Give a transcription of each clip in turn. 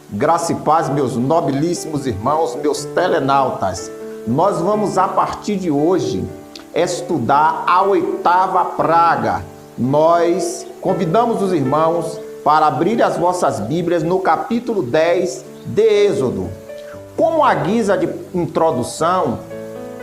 Graça e paz, meus nobilíssimos irmãos, meus telenautas. Nós vamos, a partir de hoje, estudar a 8ª praga. Nós convidamos os irmãos para abrir as vossas Bíblias no capítulo 10 de Êxodo. Como a guisa de introdução,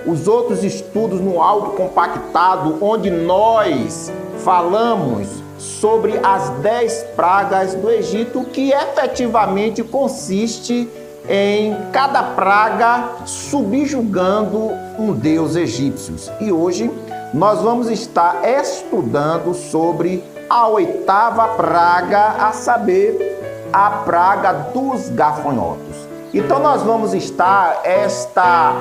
os outros estudos no áudio compactado, onde nós falamos sobre as 10 pragas do Egito, que efetivamente consiste em cada praga subjugando um deus egípcio. E hoje nós vamos estar estudando sobre a 8ª praga, a saber, a praga dos gafanhotos. Então nós vamos estar esta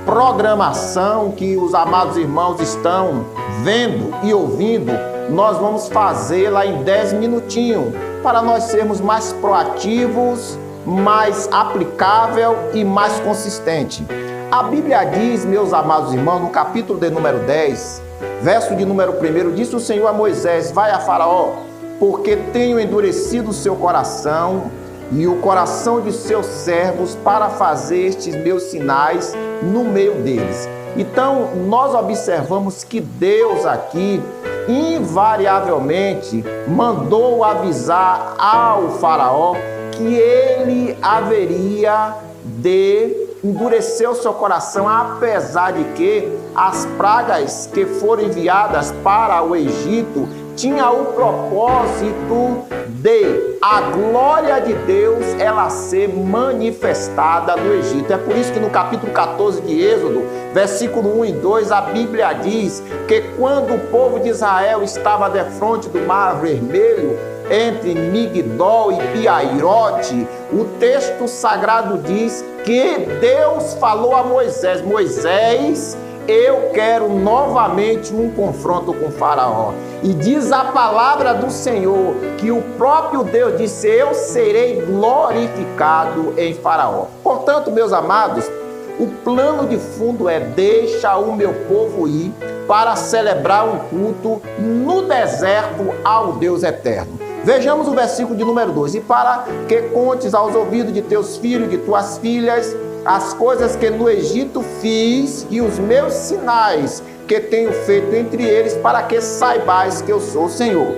programação que os amados irmãos estão vendo e ouvindo, nós vamos fazê-la em 10 minutinhos, para nós sermos mais proativos, mais aplicável e mais consistente. A Bíblia diz, meus amados irmãos, no capítulo de número 10, verso de número 1, disse o Senhor a Moisés: vai a Faraó, porque tenho endurecido o seu coração e o coração de seus servos para fazer estes meus sinais no meio deles. Então, nós observamos que Deus aqui, invariavelmente, mandou avisar ao Faraó que ele haveria de endurecer o seu coração, apesar de que as pragas que foram enviadas para o Egito tinha o propósito de a glória de Deus ela ser manifestada no Egito. É por isso que no capítulo 14 de Êxodo, versículo 1 e 2, a Bíblia diz que quando o povo de Israel estava defronte do Mar Vermelho, entre Migdol e Piairote, o texto sagrado diz que Deus falou a Moisés: Moisés, eu quero novamente um confronto com Faraó. E diz a palavra do Senhor que o próprio Deus disse: eu serei glorificado em Faraó. Portanto, meus amados, o plano de fundo é: deixa o meu povo ir para celebrar um culto no deserto ao Deus eterno. Vejamos o versículo de número 2. E para que contes aos ouvidos de teus filhos e de tuas filhas as coisas que no Egito fiz e os meus sinais que tenho feito entre eles, para que saibais que eu sou o Senhor.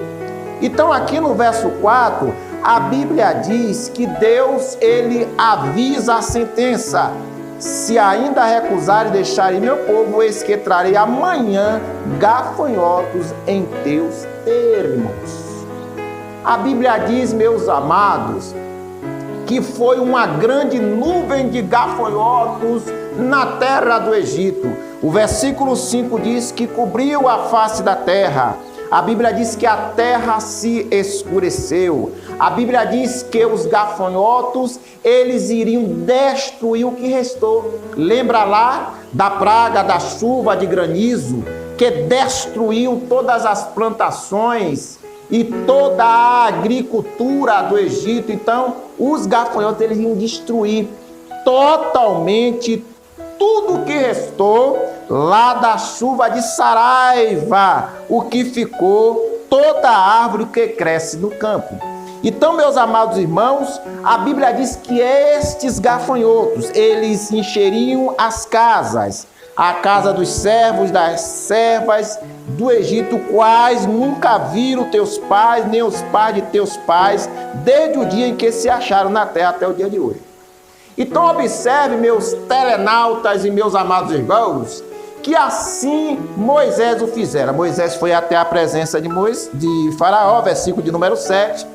Então aqui no verso 4, a Bíblia diz que Deus, ele avisa a sentença: se ainda recusarem e deixarem meu povo, eis que trarei amanhã gafanhotos em teus termos. A Bíblia diz, meus amados, que foi uma grande nuvem de gafanhotos na terra do Egito. O versículo 5 diz que cobriu a face da terra. A Bíblia diz que a terra se escureceu. A Bíblia diz que os gafanhotos, eles iriam destruir o que restou. Lembra lá da praga da chuva de granizo, que destruiu todas as plantações e toda a agricultura do Egito? Então, os gafanhotos, eles iam destruir totalmente tudo que restou lá da chuva de Saraiva, o que ficou, toda a árvore que cresce no campo. Então, meus amados irmãos, a Bíblia diz que estes gafanhotos, eles encheriam as casas, a casa dos servos, das servas do Egito, quais nunca viram teus pais, nem os pais de teus pais, desde o dia em que se acharam na terra até o dia de hoje. Então observe, meus telenautas e meus amados irmãos, que assim Moisés o fizera. Moisés foi até a presença de Faraó, versículo de número 7,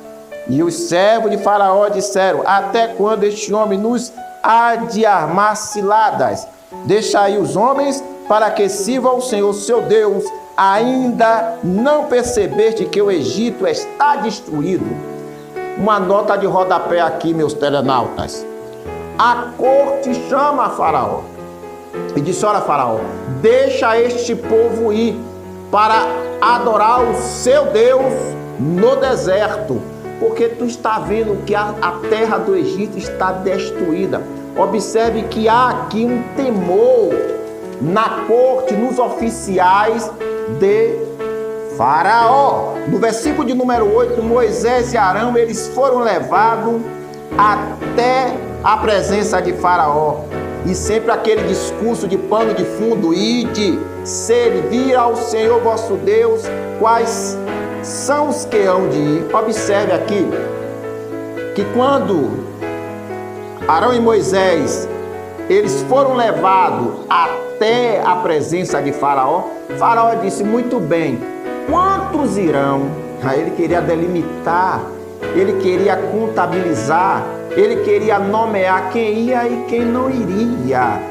e os servos de Faraó disseram: até quando este homem nos há de armar ciladas? Deixa aí os homens para que sirvam ao Senhor seu Deus. Ainda não percebeste que o Egito está destruído? Uma nota de rodapé aqui, meus telenautas. A corte chama a Faraó e disse: olha, Faraó, deixa este povo ir para adorar o seu Deus no deserto, porque tu está vendo que a terra do Egito está destruída. Observe que há aqui um temor na corte, nos oficiais de Faraó. No versículo de número 8, Moisés e Arão, eles foram levados até a presença de Faraó. E sempre aquele discurso de pano de fundo: ide, servir ao Senhor vosso Deus. Quais são os que hão de ir? Observe aqui que quando Arão e Moisés eles foram levados até a presença de Faraó, Faraó disse: muito bem, quantos irão? Aí ele queria delimitar, ele queria contabilizar, ele queria nomear quem ia e quem não iria.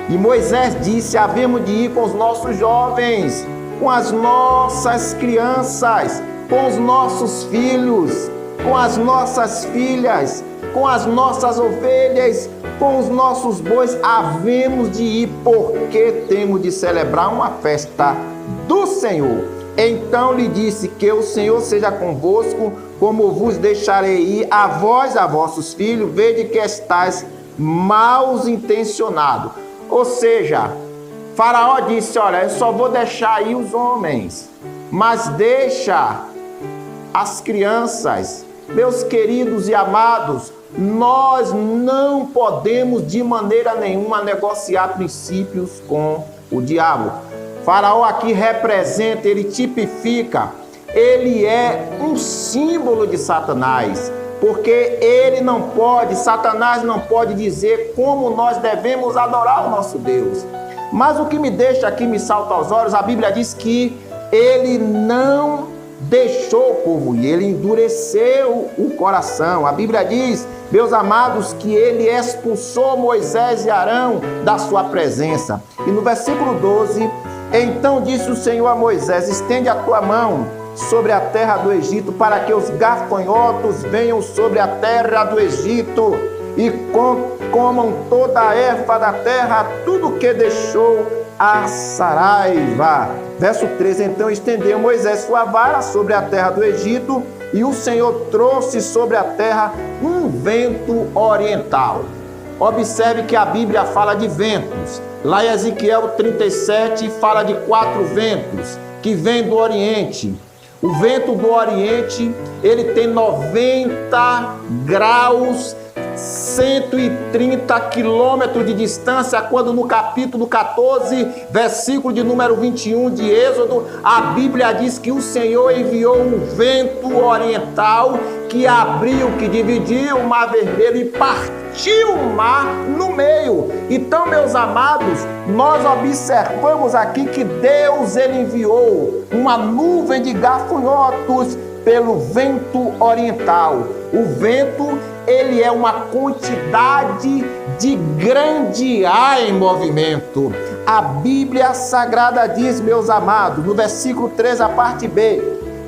E Moisés disse: havemos de ir com os nossos jovens, com as nossas crianças, com os nossos filhos, com as nossas filhas, com as nossas ovelhas, com os nossos bois. Havemos de ir, porque temos de celebrar uma festa do Senhor. Então lhe disse: que o Senhor seja convosco, como vos deixarei ir, a vós, a vossos filhos, vede que estáis mal intencionados. Ou seja, Faraó disse: olha, eu só vou deixar ir os homens, mas deixa as crianças. Meus queridos e amados, nós não podemos de maneira nenhuma negociar princípios com o diabo. Faraó aqui representa, ele tipifica, ele é um símbolo de Satanás, porque ele não pode, Satanás não pode dizer como nós devemos adorar o nosso Deus. Mas o que me deixa aqui, me salta aos olhos, a Bíblia diz que ele não deixou o povo ir, ele endureceu o coração. A Bíblia diz, meus amados, que ele expulsou Moisés e Arão da sua presença. E no versículo 12, então disse o Senhor a Moisés: estende a tua mão sobre a terra do Egito, para que os gafanhotos venham sobre a terra do Egito e comam toda a erva da terra, tudo que deixou a saraiva. Verso 13, então estendeu Moisés sua vara sobre a terra do Egito, e o Senhor trouxe sobre a terra um vento oriental. Observe que a Bíblia fala de ventos. Lá em Ezequiel 37 fala de 4 ventos que vêm do Oriente. O vento do Oriente, ele tem 90 graus, 130 quilômetros de distância, quando no capítulo 14, versículo de número 21 de Êxodo, a Bíblia diz que o Senhor enviou um vento oriental que abriu, que dividiu o Mar Vermelho e partiu o mar no meio. Então, meus amados, nós observamos aqui que Deus, ele enviou uma nuvem de gafanhotos pelo vento oriental. O vento, ele é uma quantidade de grande ar em movimento. A Bíblia Sagrada diz, meus amados, no versículo 3, a parte B,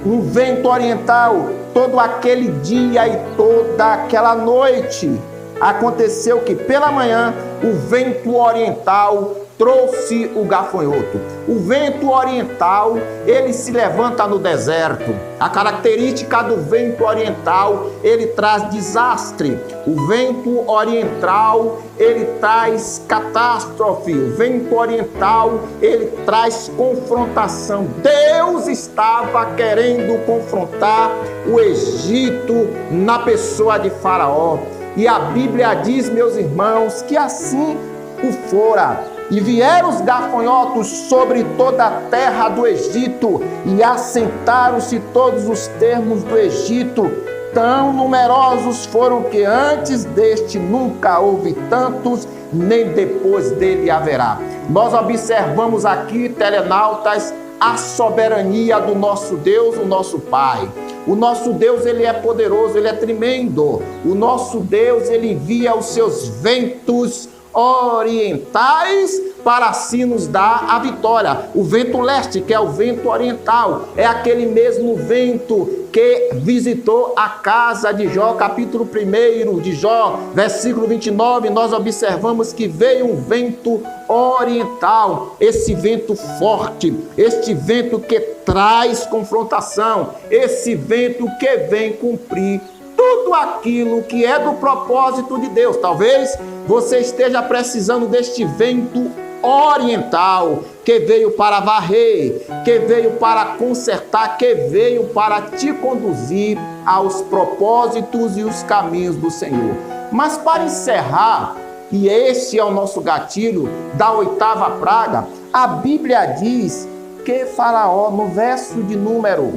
um vento oriental, todo aquele dia e toda aquela noite. Aconteceu que pela manhã o vento oriental trouxe o gafanhoto. O vento oriental, ele se levanta no deserto. A característica do vento oriental, ele traz desastre. O vento oriental, ele traz catástrofe. O vento oriental, ele traz confrontação. Deus estava querendo confrontar o Egito na pessoa de Faraó. E a Bíblia diz, meus irmãos, que assim o fora. E vieram os gafanhotos sobre toda a terra do Egito, e assentaram-se todos os termos do Egito. Tão numerosos foram que antes deste nunca houve tantos, nem depois dele haverá. Nós observamos aqui, telenautas, a soberania do nosso Deus, o nosso Pai. O nosso Deus, ele é poderoso, ele é tremendo. O nosso Deus, ele envia os seus ventos orientais para assim nos dar a vitória. O vento leste, que é o vento oriental, é aquele mesmo vento que visitou a casa de Jó, capítulo 1 de Jó, versículo 29, nós observamos que veio um vento oriental, esse vento forte, este vento que traz confrontação, esse vento que vem cumprir tudo aquilo que é do propósito de Deus. Talvez você esteja precisando deste vento oriental, que veio para varrer, que veio para consertar, que veio para te conduzir aos propósitos e os caminhos do Senhor. Mas para encerrar, e este é o nosso gatilho da 8ª praga, a Bíblia diz que Faraó, no verso de número,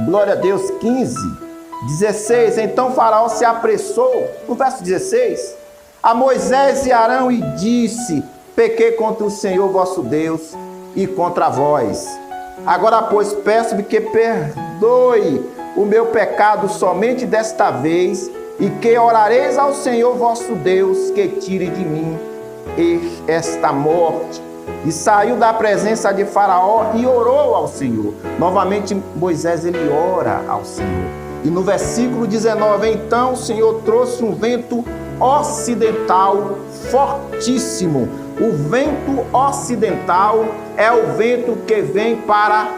glória a Deus, 15, 16, então Faraó se apressou, no verso 16, a Moisés e Arão e disse: pequei contra o Senhor vosso Deus e contra vós. Agora, pois, peço-me que perdoe o meu pecado somente desta vez, e que orareis ao Senhor vosso Deus, que tire de mim esta morte. E saiu da presença de Faraó e orou ao Senhor. Novamente, Moisés, ele ora ao Senhor. E no versículo 19, então o Senhor trouxe um vento ocidental fortíssimo. O vento ocidental é o vento que vem para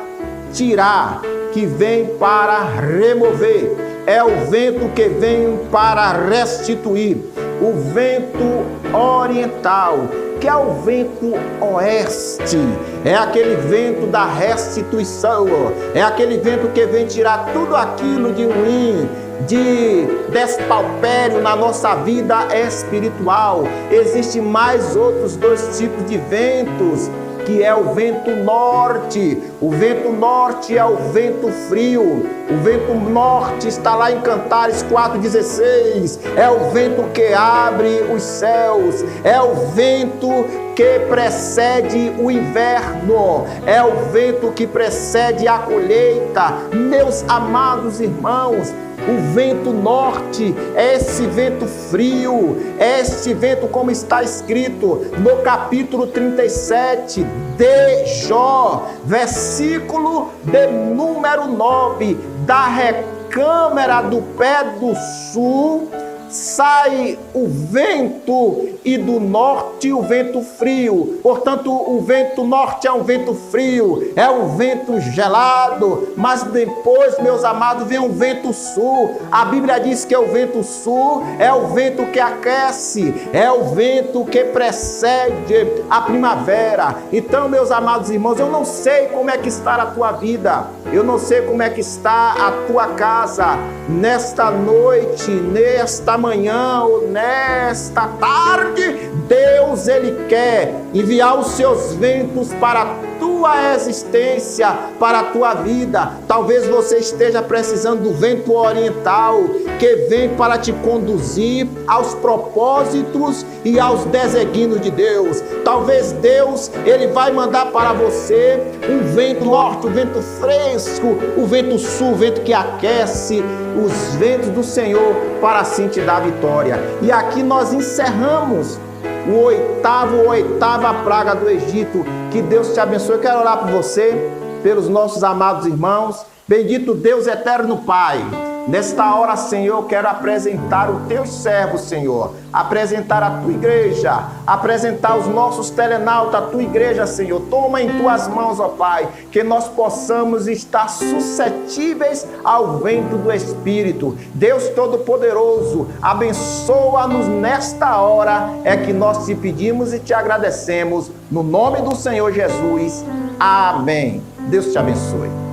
tirar, que vem para remover. É o vento que vem para restituir. O vento oriental, que é o vento oeste, é aquele vento da restituição, é aquele vento que vem tirar tudo aquilo de ruim, de despautério na nossa vida espiritual. Existem mais outros 2 tipos de ventos, que é o vento norte. O vento norte é o vento frio. O vento norte está lá em Cantares 4,16. É o vento que abre os céus. É o vento que precede o inverno. É o vento que precede a colheita. Meus amados irmãos, o vento norte é esse vento frio, é esse vento, como está escrito no capítulo 37 de Jó, versículo de número 9, da recâmara do pé do sul sai o vento, e do norte o vento frio. Portanto, o vento norte é um vento frio, é um vento gelado, mas depois, meus amados, vem um vento sul. A Bíblia diz que o vento sul é o vento que aquece, é o vento que precede a primavera. Então, meus amados irmãos, eu não sei como é que está a tua vida, eu não sei como é que está a tua casa, nesta noite, nesta manhã ou nesta tarde. Deus, ele quer enviar os seus ventos para a tua existência, para a tua vida. Talvez você esteja precisando do vento oriental, que vem para te conduzir aos propósitos e aos desígnios de Deus. Talvez Deus, ele vai mandar para você um vento norte, um vento fresco, o vento sul, o vento que aquece, os ventos do Senhor, para assim te dar vitória. E aqui nós encerramos a 8ª praga do Egito. Que Deus te abençoe. Eu quero orar por você, pelos nossos amados irmãos. Bendito Deus eterno Pai, nesta hora, Senhor, eu quero apresentar o teu servo, Senhor, apresentar a tua igreja, apresentar os nossos telenautas, a tua igreja, Senhor. Toma em tuas mãos, ó Pai, que nós possamos estar suscetíveis ao vento do Espírito. Deus Todo-Poderoso, abençoa-nos nesta hora, é que nós te pedimos e te agradecemos, no nome do Senhor Jesus. Amém. Deus te abençoe.